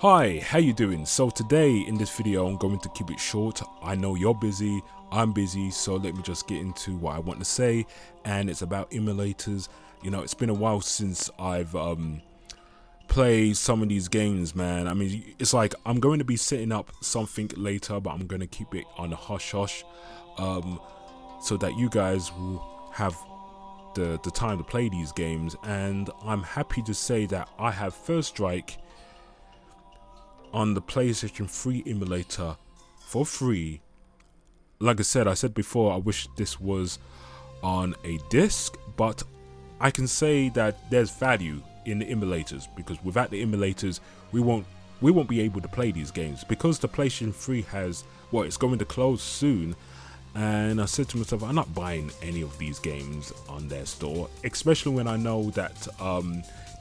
Hi, how you doing? So today in this video I'm going to keep it short. I know you're busy, I'm busy, so let me just get into what I want to say, and it's about emulators. You know, it's been a while since I've play some of these games, man. I mean, it's like I'm going to be setting up something later, but I'm going to keep it on a hush hush, so that you guys will have the time to play these games. And I'm happy to say that I have First Strike on the PlayStation 3 emulator for free. Like I said before, I wish this was on a disc, but I can say that there's value in the emulators, because without the emulators we won't be able to play these games, because the PlayStation 3 has, well, it's going to close soon. And I said to myself, I'm not buying any of these games on their store, especially when I know that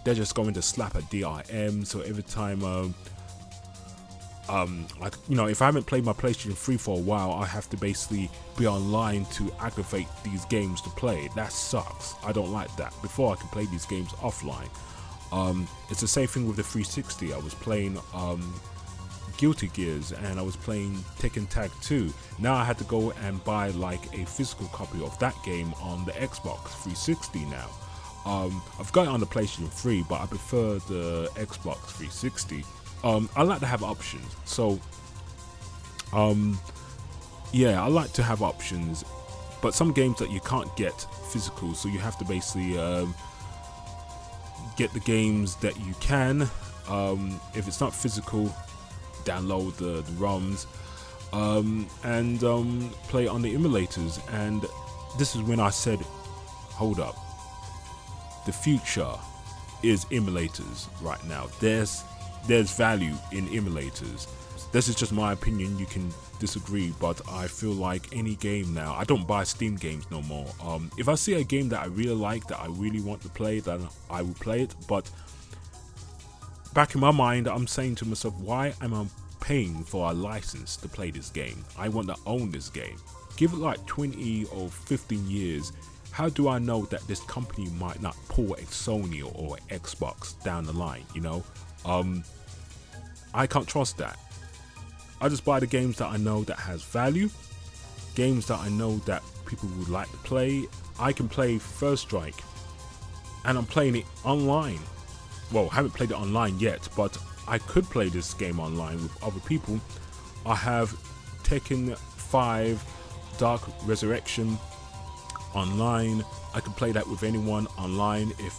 they're just going to slap a DRM. So every time if I haven't played my PlayStation 3 for a while, I have to basically be online to activate these games to play. That sucks. I don't like that. Before, I could play these games offline. It's the same thing with the 360. I was playing Guilty Gears and I was playing Tekken Tag 2. Now I had to go and buy like a physical copy of that game on the Xbox 360 now. I've got it on the PlayStation 3, but I prefer the Xbox 360. I like to have options, so yeah, I like to have options, but some games that you can't get physical, so you have to basically get the games that you can. If it's not physical, download the ROMs and play on the emulators. And this is when I said, hold up, the future is emulators right now. There's value in emulators. This is just my opinion, you can disagree, but I feel like any game now, I don't buy Steam games no more. If I see a game that I really like, that I really want to play, then I will play it. But back in my mind, I'm saying to myself, why am I paying for a license to play this game? I want to own this game. Give it like 20 or 15 years. How do I know that this company might not pull a Sony or Xbox down the line, you know? I can't trust that. I just buy the games that I know that has value, games that I know that people would like to play. I can play First Strike, and I'm playing it online. Well, I haven't played it online yet, but I could play this game online with other people. I have Tekken 5 Dark Resurrection online. I can play that with anyone online if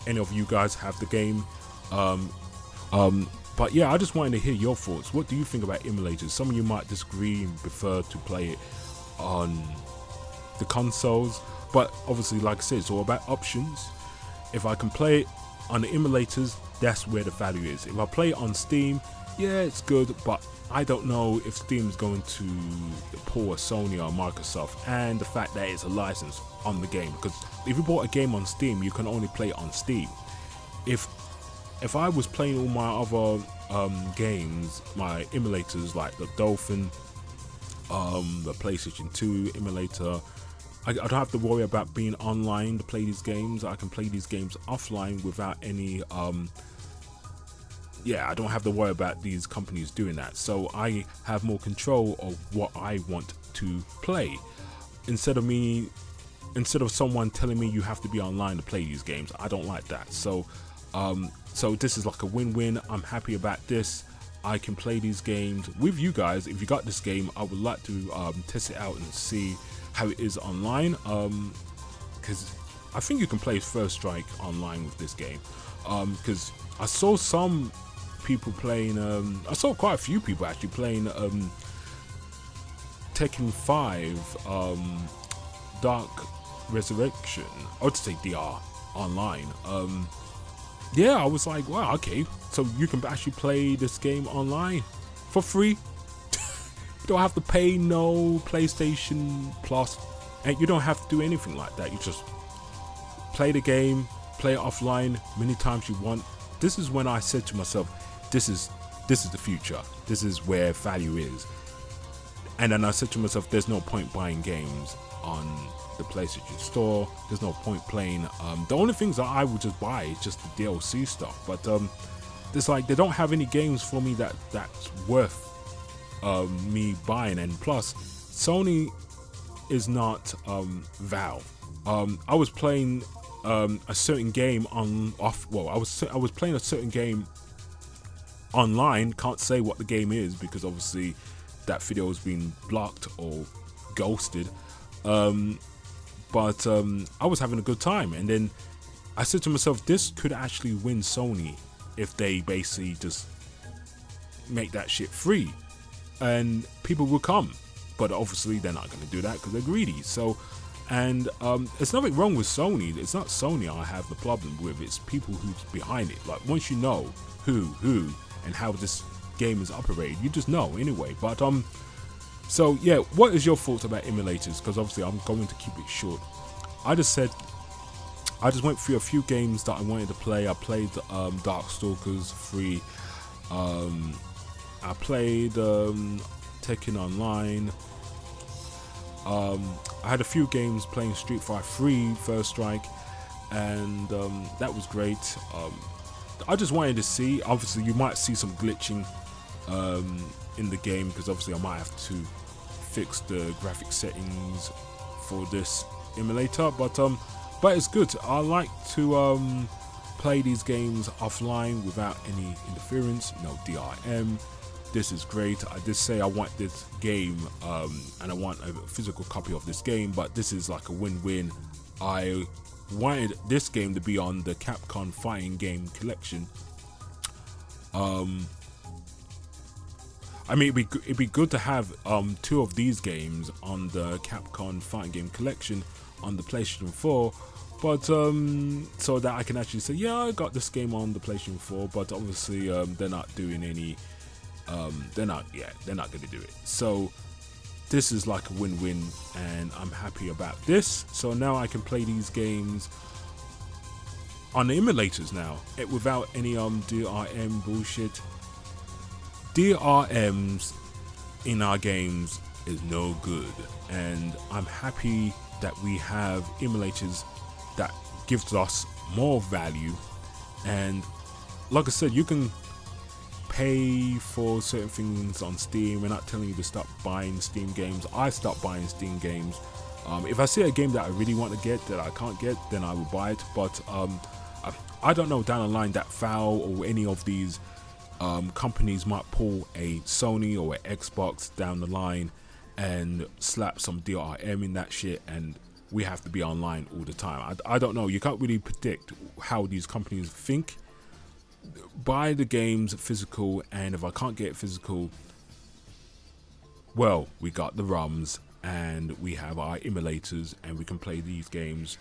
any of you guys have the game. But yeah, I just wanted to hear your thoughts. What do you think about emulators? Some of you might disagree and prefer to play it on the consoles, but obviously, like I said, it's all about options. If I can play it on the emulators, that's where the value is. If I play it on Steam, yeah, it's good, but I don't know if Steam is going to pull a Sony or Microsoft, and the fact that it's a license on the game, because if you bought a game on Steam, you can only play it on Steam. If I was playing all my other games, my emulators like the Dolphin, the PlayStation 2 emulator, I don't have to worry about being online to play these games. I can play these games offline without any I don't have to worry about these companies doing that. So I have more control of what I want to play, instead of someone telling me you have to be online to play these games. I don't like that. So this is like a win-win. I'm happy about this. I can play these games with you guys. If you got this game, I would like to test it out and see how it is online, because I think you can play First Strike online with this game, because I saw some people playing, I saw quite a few people actually playing Tekken 5 Dark Resurrection, I would say DR online. Yeah, I was like, wow, okay, so you can actually play this game online for free. You don't have to pay no PlayStation Plus, and you don't have to do anything like that. You just play the game, play it offline many times you want. This is when I said to myself, this is the future. This is where value is. And then I said to myself, there's no point buying games on the PlayStation Store. There's no point playing. The only things that I would just buy is just the DLC stuff. But it's like they don't have any games for me that's worth me buying. And plus, Sony is not Valve. I was playing a certain game I was playing a certain game online. Can't say what the game is because obviously that video has been blocked or ghosted. But I was having a good time, and then I said to myself, this could actually win Sony if they basically just make that shit free, and people will come. But obviously they're not going to do that because they're greedy. So, and there's nothing wrong with Sony. It's not Sony I have the problem with. It's people who's behind it. Like, once you know who and how this game is operated, you just know anyway. But so yeah, what is your thoughts about emulators? Because obviously I'm going to keep it short. I just went through a few games that I wanted to play. I played Darkstalkers 3. I played Tekken Online. I had a few games playing Street Fighter 3 First Strike, and that was great. I just wanted to see, obviously you might see some glitching in the game, because obviously I might have to fix the graphic settings for this emulator, but it's good. I like to play these games offline without any interference, no DRM. This is great. I did say I want this game and I want a physical copy of this game, but this is like a win-win. I wanted this game to be on the Capcom Fighting Game Collection. I mean, it'd be good to have 2 of these games on the Capcom Fighting Game Collection on the PlayStation 4, but so that I can actually say, yeah, I got this game on the PlayStation 4. But obviously they're not doing any. They're not going to do it. So this is like a win-win, and I'm happy about this. So now I can play these games on the emulators now, without any DRM bullshit. DRMs in our games is no good, and I'm happy that we have emulators that gives us more value. And like I said, you can pay for certain things on Steam. We're not telling you to stop buying Steam games. I stopped buying Steam games. If I see a game that I really want to get that I can't get, then I will buy it. But I don't know, down the line that Valve or any of these companies might pull a Sony or an Xbox down the line and slap some DRM in that shit, and we have to be online all the time. I don't know. You can't really predict how these companies think. Buy the games physical, and if I can't get physical, well, we got the ROMs and we have our emulators, and we can play these games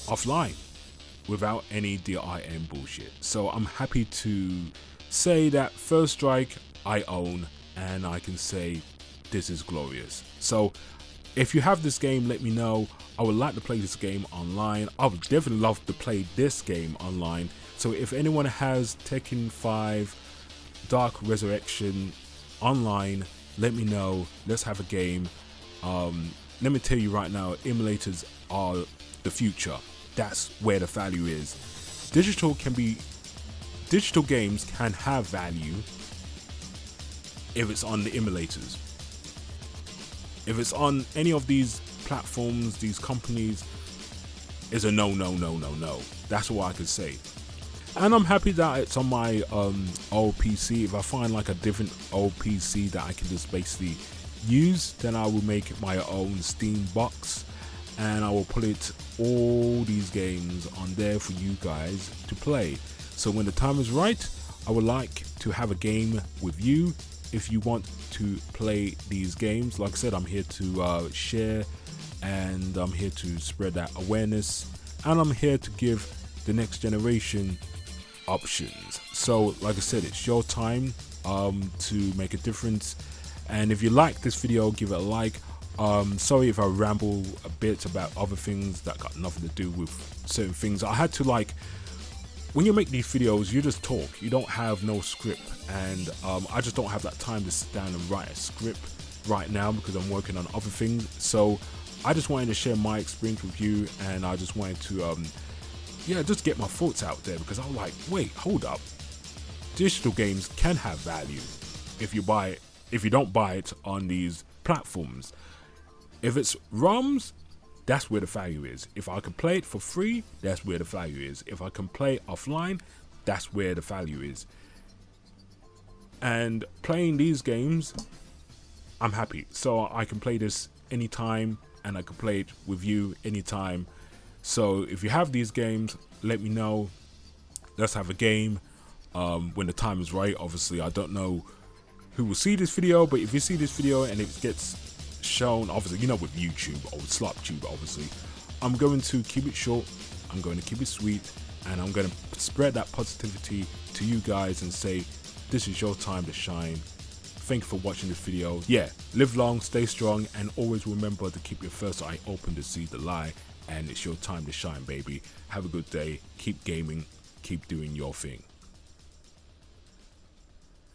offline without any DRM bullshit. So I'm happy to say that First Strike I own, and I can say this is glorious. So if you have this game, let me know. I would like to play this game online. I would definitely love to play this game online. So if anyone has Tekken 5 Dark Resurrection online, let me know. Let's have a game. Let me tell you right now, emulators are the future. That's where the value is. Digital games can have value if it's on the emulators. If it's on any of these platforms, these companies, is a no. That's what I could say. And I'm happy that it's on my old PC. If I find like a different old PC that I can just basically use, then I will make my own Steam box, and I will put all these games on there for you guys to play. So when the time is right, I would like to have a game with you. If you want to play these games, like I said, I'm here to share, and I'm here to spread that awareness, and I'm here to give the next generation options. So like I said, it's your time to make a difference. And if you like this video, give it a like. Sorry if I ramble a bit about other things that got nothing to do with certain things. I had to, like, when you make these videos, you just talk. You don't have no script, and I just don't have that time to sit down and write a script right now because I'm working on other things. So I just wanted to share my experience with you, and I just wanted to just get my thoughts out there, because I'm like, wait, hold up, digital games can have value if you don't buy it on these platforms. If it's ROMs, that's where the value is. If I can play it for free, that's where the value is. If I can play offline, that's where the value is. And playing these games, I'm happy. So I can play this anytime, and I can play it with you anytime. So if you have these games, let me know. Let's have a game when the time is right. Obviously, I don't know who will see this video, but if you see this video and it gets shown, obviously, you know, with YouTube or with SlopTube, obviously, I'm going to keep it short, I'm going to keep it sweet, and I'm going to spread that positivity to you guys and say, this is your time to shine. Thank you for watching this video. Yeah, live long, stay strong, and always remember to keep your first eye open to see the lie, and it's your time to shine, baby. Have a good day, keep gaming, keep doing your thing.